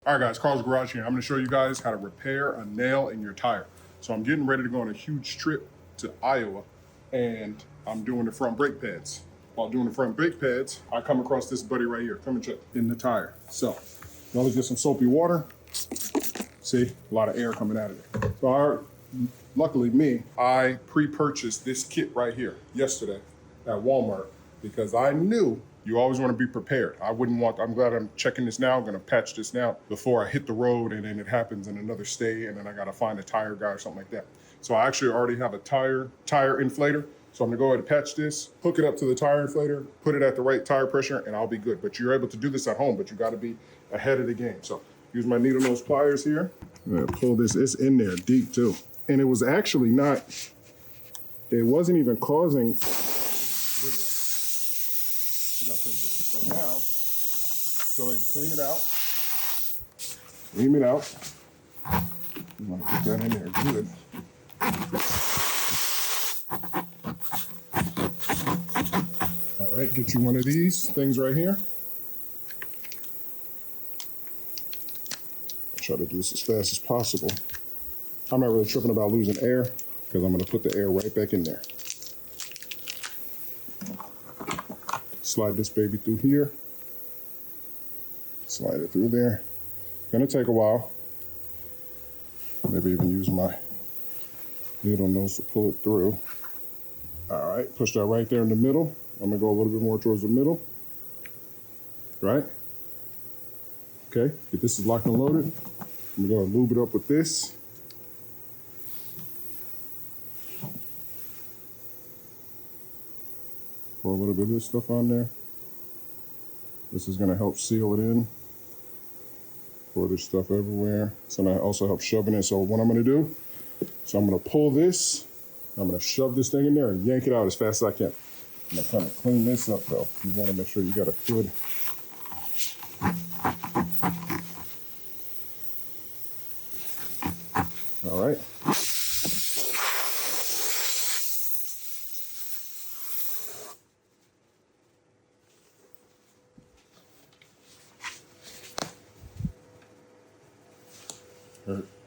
All right guys, Carl's Garage here. I'm gonna show you guys how to repair a nail in your tire. So I'm getting ready to go on a huge trip to Iowa and I'm doing the front brake pads. While doing the front brake pads, I come across this buddy right here. Come and check in the tire. So, you always get some soapy water. See, a lot of air coming out of it. So luckily me, I pre-purchased this kit right here yesterday at Walmart because I knew you always want to be prepared. I'm glad I'm checking this now. I'm gonna patch this now before I hit the road and then it happens in another state and then I gotta find a tire guy or something like that. So I actually already have a tire inflator. So I'm gonna go ahead and patch this, hook it up to the tire inflator, put it at the right tire pressure and I'll be good. But you're able to do this at home, but you gotta be ahead of the game. So use my needle nose pliers here. I'm gonna pull this, it's in there deep too. And it was actually not, it wasn't even causing, look at that. So now, go ahead and clean it out. Clean it out. You want to put that in there good. All right, get you one of these things right here. I'll try to do this as fast as possible. I'm not really tripping about losing air because I'm going to put the air right back in there. Slide this baby through here. Slide it through there. Gonna take a while. Maybe even use my needle nose to pull it through. All right, push that right there in the middle. I'm gonna go a little bit more towards the middle. Right? Okay, get this is locked and loaded. I'm gonna lube it up with this. Pour a little bit of this stuff on there. This is gonna help seal it in. Pour this stuff everywhere. It's gonna also help shoving it. So what I'm gonna do, I'm gonna pull this, I'm gonna shove this thing in there and yank it out as fast as I can. I'm gonna kind of clean this up though. You wanna make sure you got a good, all right.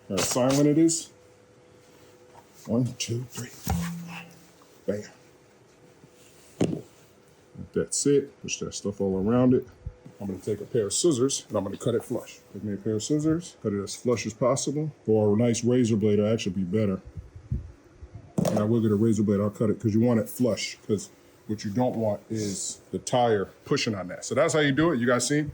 How silent it is. 1, 2, 3. Bam. That's it. Push that stuff all around it. I'm gonna take a pair of scissors and I'm gonna cut it flush. Take me a pair of scissors, cut it as flush as possible. Or a nice razor blade will actually be better. And I will get a razor blade, I'll cut it because you want it flush, because what you don't want is the tire pushing on that. So that's how you do it. You guys see?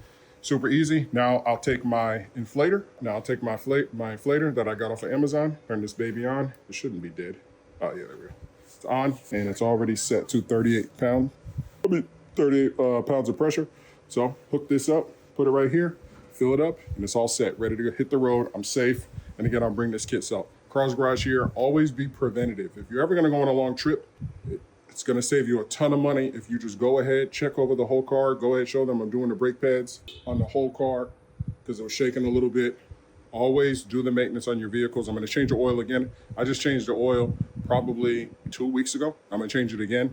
Super easy. Now I'll take my inflator. Now I'll take my inflator that I got off of Amazon, turn this baby on. It shouldn't be dead. Oh yeah, there we go. It's on and it's already set to 38 pounds of pressure. So hook this up, put it right here, fill it up, and it's all set, ready to hit the road. I'm safe. And again, I'll bring this kit out. Carl's Garage here, always be preventative. If you're ever gonna go on a long trip, it's gonna save you a ton of money if you just go ahead, check over the whole car, go ahead, show them I'm doing the brake pads on the whole car because it was shaking a little bit. Always do the maintenance on your vehicles. I'm gonna change the oil again. I just changed the oil probably 2 weeks ago. I'm gonna change it again.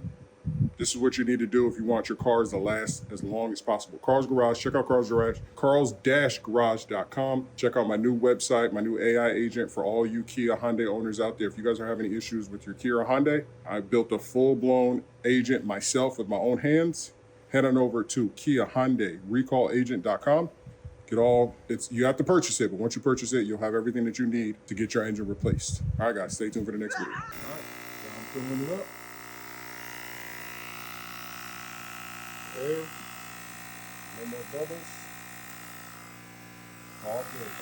This is what you need to do if you want your cars to last as long as possible. Carl's Garage, check out Carl's Garage, carls-garage.com. Check out my new website, my new AI agent for all you Kia Hyundai owners out there. If you guys are having any issues with your Kia or Hyundai, I built a full-blown agent myself with my own hands. Head on over to Kia Hyundai, recallagent.com. You have to purchase it, but once you purchase it, you'll have everything that you need to get your engine replaced. All right, guys, stay tuned for the next video. All right, so I'm filling it up. Air, no more bubbles, all good.